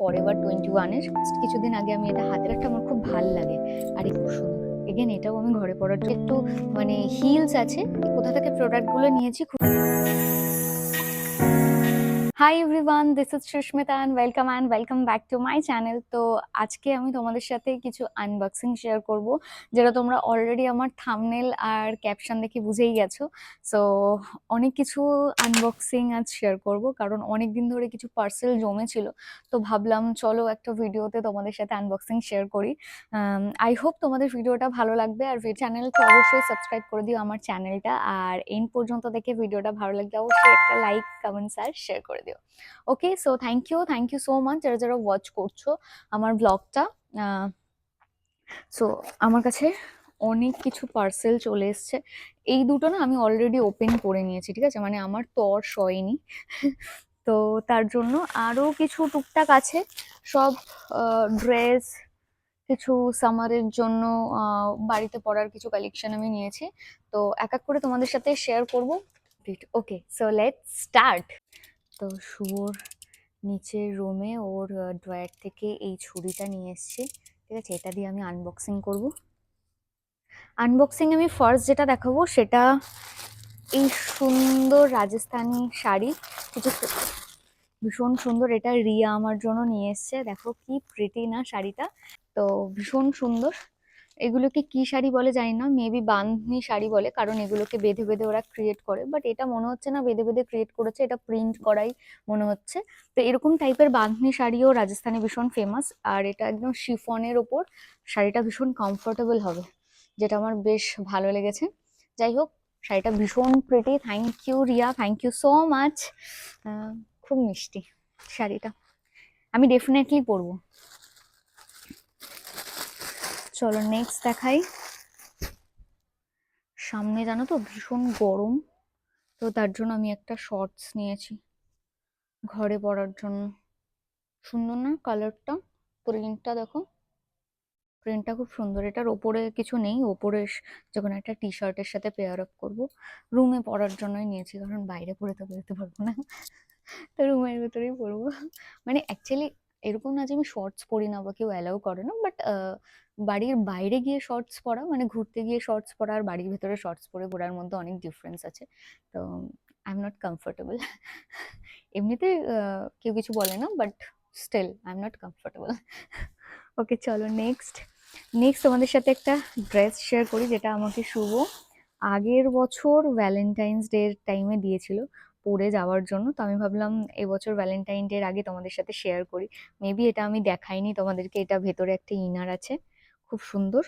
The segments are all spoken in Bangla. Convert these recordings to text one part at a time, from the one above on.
ফরএভার 21-এর। কিছুদিন আগে আমি এটা হাতে একটা আমার খুব ভাল লাগে আর খুব সুন্দর। এগেন এটাও আমি ঘরে পরার জন্য একটু মানে হিলস আছে। কোথা থেকে প্রোডাক্টগুলো নিয়েছি hi everyone, this is Susmita and welcome back to my channel. তো আজকে আমি তোমাদের সাথে কিছু আনবক্সিং শেয়ার করব, যেটা তোমরা অলরেডি আমার থাম্বনেল আর ক্যাপশন দেখে বুঝেই গেছো। সো অনেক কিছু আনবক্সিং আজ শেয়ার করব, কারণ অনেক দিন ধরে কিছু পার্সেল জমেছিল। তো ভাবলাম চলো একটা ভিডিওতে তোমাদের সাথে আনবক্সিং শেয়ার করি। আই হোপ তোমাদের ভিডিওটা ভালো লাগবে। আর চ্যানেলটা অবশ্যই সাবস্ক্রাইব করে দিও আমার চ্যানেলটা, আর এন্ড পর্যন্ত দেখে ভিডিওটা ভালো লাগলে অবশ্যই একটা লাইক, কমেন্টস আর শেয়ার করে দিও। Okay, so thank you so much যারা যারা ওয়াচ করছো আমার ব্লগটা। সো আমার কাছে অনেক কিছু পার্সেল চলে এসছে। এই দুটো না আমি অলরেডি ওপেন করে নিয়েছি, ঠিক আছে, মানে আমার তর সয়নি। তো তার জন্য আরো কিছু টুকটাক আছে, সব ড্রেস, কিছু সামারের জন্য বাড়িতে পড়ার কিছু কালেকশন আমি নিয়েছি। তো এক এক করে তোমাদের সাথে শেয়ার করব। ওকে, সো লেটস স্টার্ট। তো শুভর নিচের রুমে ওর ড্রয়ার থেকে এই ছুরিটা নিয়ে এসেছি, ঠিক আছে, এটা দিয়ে আমি আনবক্সিং করব। আনবক্সিং আমি ফার্স্ট যেটা দেখাবো সেটা এই সুন্দর রাজস্থানি শাড়ি, কিছু ভীষণ সুন্দর। এটা রিয়া আমার জন্য নিয়ে এসছে, দেখো কি প্রিটি না শাড়িটা, তো ভীষণ সুন্দর। এগুলোকে কি শাড়ি বলে জানি না, মেবি বাঁধনি শাড়ি বলে, কারণ এগুলোকে বেঁধে বেঁধে ওরা ক্রিয়েট করে, বাট এটা মনে হচ্ছে না বেঁধে বেঁধে ক্রিয়েট করেছে, এটা প্রিন্ট করাই মনে হচ্ছে। তো এরকম টাইপের বাঁধনি শাড়িও রাজস্থানে ভীষণ ফেমাস, আর এটা একদম শিফনের ওপর। শাড়িটা ভীষণ কমফোর্টেবল হবে, যেটা আমার বেশ ভালো লেগেছে। যাই হোক, শাড়িটা ভীষণ pretty. Thank you Riya, thank you so much. খুব মিষ্টি শাড়িটা, আমি ডেফিনেটলি পরবো। চলো নেক্সট দেখাই। সামনে জানো তো ভীষণ গরম, তো তার জন্য আমি একটা শর্টস নিয়েছি ঘরে পরার জন্য। সুন্দর না কালারটা, প্রিন্টটা দেখো, প্রিন্টটা খুব সুন্দর। এটার ওপরে কিছু নেই, ওপরে যখন একটা টি শার্টের সাথে পেয়ার আপ করবো। রুমে পরার জন্যই নিয়েছি, কারণ বাইরে পরে তো বেরোতে পারবো না, তো রুমের ভেতরেই পরবো। মানে অ্যাকচুয়ালি এরকম না যে আমি শর্টস পরি না বা কেউ অ্যালাউ করে না, বাট বাড়ির বাইরে গিয়ে শর্টস পরা, মানে ঘুরতে গিয়ে শর্টস পরা আর বাড়ির ভেতরে শর্টস পরে ঘোরার মধ্যে অনেক ডিফারেন্স আছে। তো আই এম নট কমফোর্টেবল। এমনিতে কেউ কিছু বলে না, but still I am not comfortable. Okay চলো নেক্সট। তোমাদের সাথে একটা ড্রেস শেয়ার করি, যেটা আমাকে শুভ আগের বছর ভ্যালেন্টাইন্স ডে এর টাইমে দিয়েছিল পরে যাওয়ার জন্য। তো আমি ভাবলাম এবছর ভ্যালেন্টাইন ডে এর আগে তোমাদের সাথে শেয়ার করি। মেবি এটা আমি দেখাইনি তোমাদেরকে, এটা ভেতরে একটা ইনার আছে, খুব সুন্দর।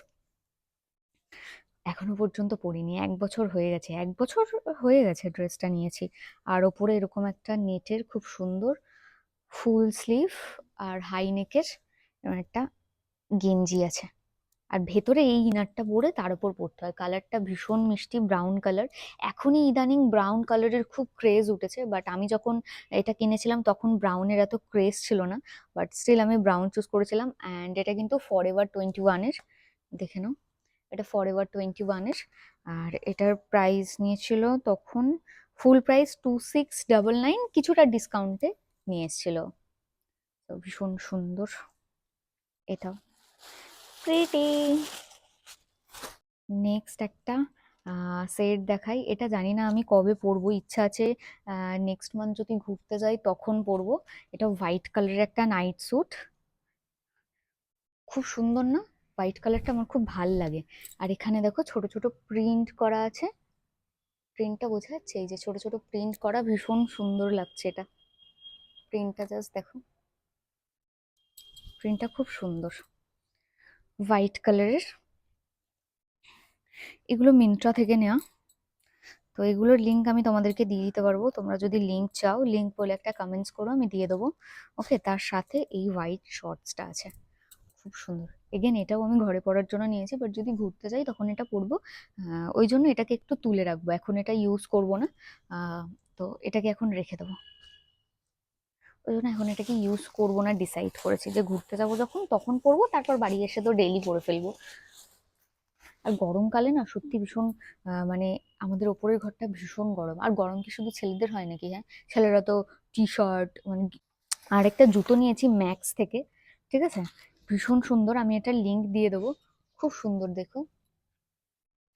এখনো পর্যন্ত পরিনি, 1 বছর হয়ে গেছে, 1 বছর হয়ে গেছে ড্রেসটা নিয়েছি। আর ওপরে এরকম একটা নেটের খুব সুন্দর ফুল স্লিভ আর হাই নেকের একটা গেঞ্জি আছে, আর ভেতরে এই ইনারটা পরে তার উপর পরতে হয়। কালারটা ভীষণ মিষ্টি ব্রাউন কালার। এখনই ইদানিং ব্রাউন কালারের খুব ক্রেজ উঠেছে, বাট আমি যখন এটা কিনেছিলাম তখন ব্রাউনের এত ক্রেজ ছিল না, বাট স্টিল আমি ব্রাউন চুজ করেছিলাম। অ্যান্ড এটা কিন্তু ফরএভার 21-এর, দেখে নাও, এটা ফরএভার 21-এর। আর এটার প্রাইস নিয়েছিল তখন, ফুল প্রাইস 2699, কিছুটা ডিসকাউন্টে নিয়ে এসেছিল। তো ভীষণ সুন্দর, এটাও প্রিটি। নেক্সট একটা সেট দেখাই, এটা জানি না আমি কবে পরবো, ইচ্ছা আছে নেক্সট মান্থ যদি ঘুরতে যাই তখন পরবো। এটা হোয়াইট কালারের একটা নাইট স্যুট, খুব সুন্দর না, হোয়াইট কালারটা আমার খুব ভাল লাগে। আর এখানে দেখো ছোট ছোট প্রিন্ট করা আছে, প্রিন্টটা বোঝা যাচ্ছে, এই যে ছোট ছোট প্রিন্ট করা, ভীষণ সুন্দর লাগছে এটা। প্রিন্টটা জাস্ট দেখো, প্রিন্টটা খুব সুন্দর, হোয়াইট কালারের। এগুলো মিন্ত্রা থেকে নেওয়া। তো এগুলোর লিঙ্ক আমি তোমাদেরকে দিয়ে দিতে পারবো, তোমরা যদি লিঙ্ক চাও, লিঙ্ক বলে একটা কমেন্টস করো, আমি দিয়ে দেবো। ওকে, তার সাথে এই হোয়াইট শর্টসটা আছে, খুব সুন্দর। এগেন এটাও আমি ঘরে পরার জন্য নিয়েছি, বাট যদি ঘুরতে যাই তখন এটা পরবো। ওই জন্য এটাকে একটু তুলে রাখবো, এখন এটা ইউজ করবো না। তো এটাকে এখন রেখে দেবো, ওই জন্য এখন এটাকে ইউজ করবো না, ডিসাইড করেছি যে ঘুরতে যাবো যখন তখন পরবো, তারপর বাড়ি এসে তো ডেইলি পরে ফেলবো। আর গরমকালে না সত্যি ভীষণ মানে আমাদের ওপরের ঘরটা ভীষণ গরম। আর গরম কি শুধু ছেলেদের হয় নাকি? হ্যাঁ, ছেলেরা তো টি শার্ট, মানে আর একটা জুতো নিয়েছি ম্যাক্স থেকে, ঠিক আছে, ভীষণ সুন্দর, আমি এটা লিংক দিয়ে দেবো, খুব সুন্দর দেখো,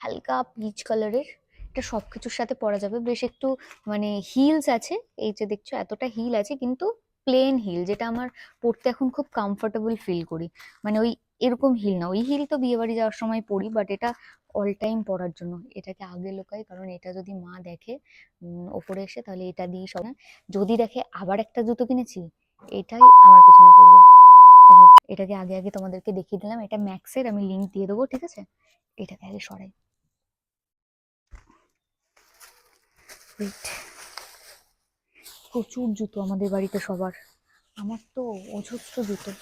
হালকা পিচ কালারের, এটা সবকিছুর সাথে পরা যাবে, বেশ একটু মানে হিলস আছে, এই যে দেখছো এতটা হিল আছে, কিন্তু প্লেন হিল, যেটা আমার পরতে এখন খুব কমফোর্টেবল ফিল করি, মানে ওই এরকম হিল না, ওই হিল তো বিয়ে বাড়ি যাওয়ার সময় পরি, বাট এটা অল টাইম পরার জন্য, এটাকে আগে লোকাই, কারণ এটা যদি মা দেখে ওপরে এসে, তাহলে এটা দিয়ে সব না, যদি দেখে আবার একটা জুতো কিনেছি, এটাই আমার পেছনে পড়বে। যাই হোক, এটাকে আগে আগে তোমাদেরকে দেখিয়ে দিলাম, এটা ম্যাক্সের, আমি লিংক দিয়ে দেবো, ঠিক আছে, এটাকে আগে সরাই। ওয়েট, প্রচুর জুতো আমাদের বাড়িতে সবার, আমার তো অজস্র জুতো,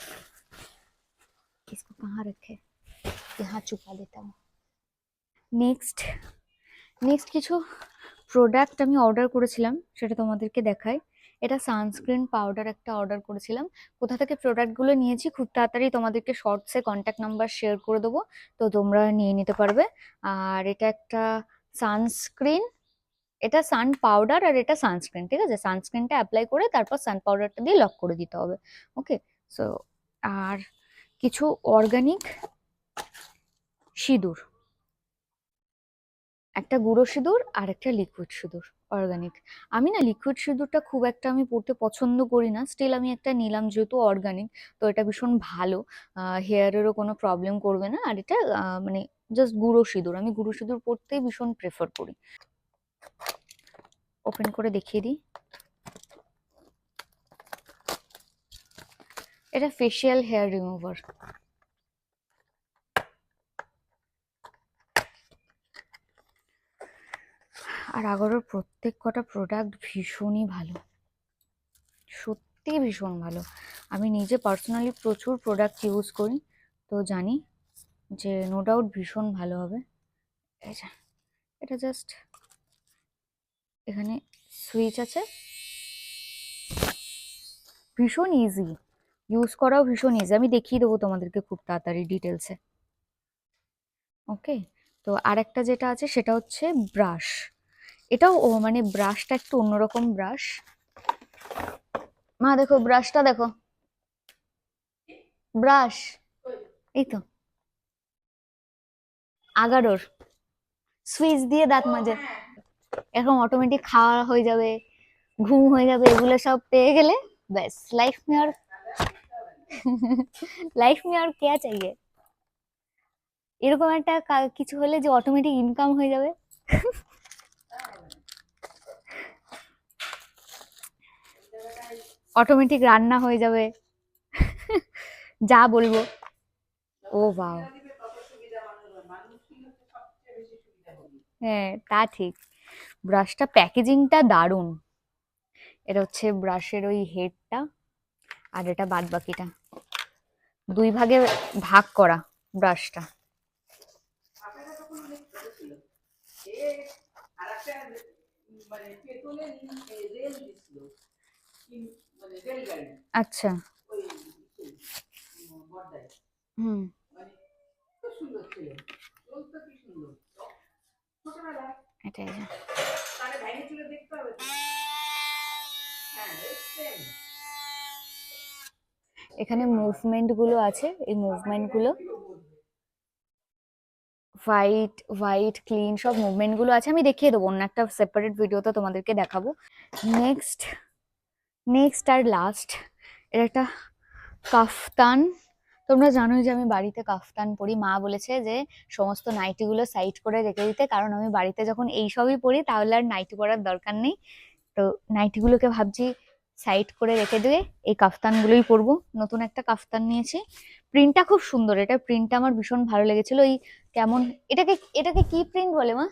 इसको कहाँ रखे, यहाँ चुका देता हूँ। নেক্সট নেক্সট কিছু প্রোডাক্ট আমি অর্ডার করেছিলাম, সেটা তোমাদেরকে দেখাই। এটা সানস্ক্রিন পাউডার একটা অর্ডার করেছিলাম, কোথা থেকে প্রোডাক্টগুলো নিয়েছি খুব তাড়াতাড়ি তোমাদেরকে শর্টসে কন্ট্যাক্ট নাম্বার শেয়ার করে দেবো, তো তোমরা নিয়ে নিতে পারবে। আর এটা একটা সানস্ক্রিন, এটা সান পাউডার আর এটা সানস্ক্রিন, ঠিক আছে, সানস্ক্রিনটা অ্যাপ্লাই করে তারপর সান পাউডারটা দিয়ে লক করে দিতে হবে, ওকে। সো আর কিছু অর্গানিক সিঁদুর, একটা গুঁড়ো সিঁদুর আর একটা লিকুইড সিঁদুর, অর্গানিক। আমি না লিকুইড সিঁদুরটা খুব একটা আমি পরতে পছন্দ করি না, স্টিল আমি একটা নিলাম যেহেতু অর্গানিক, তো এটা ভীষণ ভালো, হেয়ারেরও কোনো প্রবলেম করবে না, আর এটা মানে জাস্ট গুঁড়ো সিঁদুর, আমি গুঁড়ো সিঁদুর পরতেই ভীষণ প্রেফার করি। ওপেন করে দেখিয়ে দিই, এটা ফেশিয়াল হেয়ার রিমুভার। আর আগরের প্রত্যেক কটা প্রোডাক্ট ভীষণই ভালো, সত্যি ভীষণ ভালো, আমি নিজে পার্সোনালি প্রচুর প্রোডাক্ট ইউজ করি, তো জানি যে নো ডাউট ভীষণ ভালো হবে। এই যে, এটা জাস্ট এখানে সুইচ আছে, ভীষণ ইজি, ইউজ করাও ভীষণ ইজি, আমি দেখিয়ে দেবো তোমাদেরকে খুব তাড়াতাড়ি ডিটেলসে, ওকে। তো আরেকটা যেটা আছে সেটা হচ্ছে ব্রাশ, এটাও মানে ব্রাশটা একটু অন্যরকম ব্রাশ, মা দেখো ব্রাশটা দেখো, ব্রাশ, এই তো আগারোর, সুইচ দিয়ে দাঁত মাজে, এরকম অটোমেটিক খাওয়া হয়ে যাবে, ঘুম হয়ে যাবে, এগুলো সব পেয়ে গেলে ব্যাস লাইফ में और লাইফ में और क्या चाहिए, এরকম একটা কিছু হলে যে অটোমেটিক ইনকাম হয়ে যাবে, অটোমেটিক রান্না হয়ে যাবে, যা বলবো। ও বাও, হ্যাঁ তা ঠিক, ব্রাশটা প্যাকেজিংটা দারুণ, এটা হচ্ছে ব্রাশের ওই হেডটা, আর এটা বাদ বাকিটা, দুই ভাগে ভাগ করা ব্রাশটা। আচ্ছা, হুম, এটাই, এখানে মুভমেন্ট গুলো আছে, এই মুভমেন্ট গুলো হোয়াইট হোয়াইট ক্লিন সব মুভমেন্ট গুলো আছে, আমি দেখিয়ে দেবো অন্য একটা সেপারেট ভিডিওতে তোমাদেরকে দেখাবো। নেক্সট নেক্সট আর লাস্ট, এটা একটা কাফতান, তোমরা জানোই যে আমি বাড়িতে কাফতান পরি, মা বলেছে যে সমস্ত নাইটি গুলো সাইড করে রেখে দিতে, কারণ আমি বাড়িতে যখন এইসবই পরি তাহলে আর নাইটি পরার দরকার নেই, তো নাইটি গুলোকে ভাবছি সাইড করে রেখে দিয়ে এই কাফতান গুলোই পরবো। নতুন একটা কাফতান নিয়েছি, প্রিন্টটা খুব সুন্দর, এটা প্রিন্টটা আমার ভীষণ ভালো লেগেছিল, এই কেমন, এটাকে এটাকে কি প্রিন্ট বলে মা?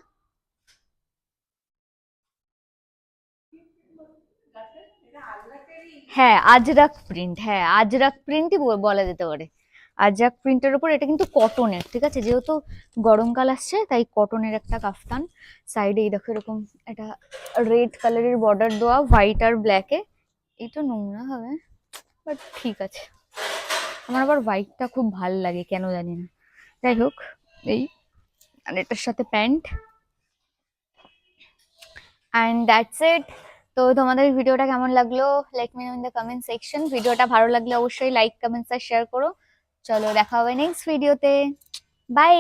হ্যাঁ আজরাক প্রিন্ট, হ্যাঁ আজরাক প্রিন্টই বলা যেতে পারে, আজরাক প্রিন্টের উপর, এটা কিন্তু কটনের, ঠিক আছে, যেহেতু গরমকাল আসছে তাই কটনের একটা কাফতান, সাইডে এই দেখো এরকম এটা রেড কালারের বর্ডার দেওয়া হোয়াইট আর ব্ল্যাকে, এটা নোংরা হবে বাট ঠিক আছে, আমার আবার হোয়াইটটা খুব ভাল লাগে কেন জানি না, যাই হোক, এই, আর এটার সাথে প্যান্ট, অ্যান্ড দ্যাটস ইট। তো তোমাদের ভিডিওটা কেমন লাগলো let me no in the comment section. ভিডিওটা ভালো লাগলে অবশ্যই লাইক কমেন্টস আর শেয়ার করো। চলো দেখা হবে নেক্সট ভিডিওতে। বাই।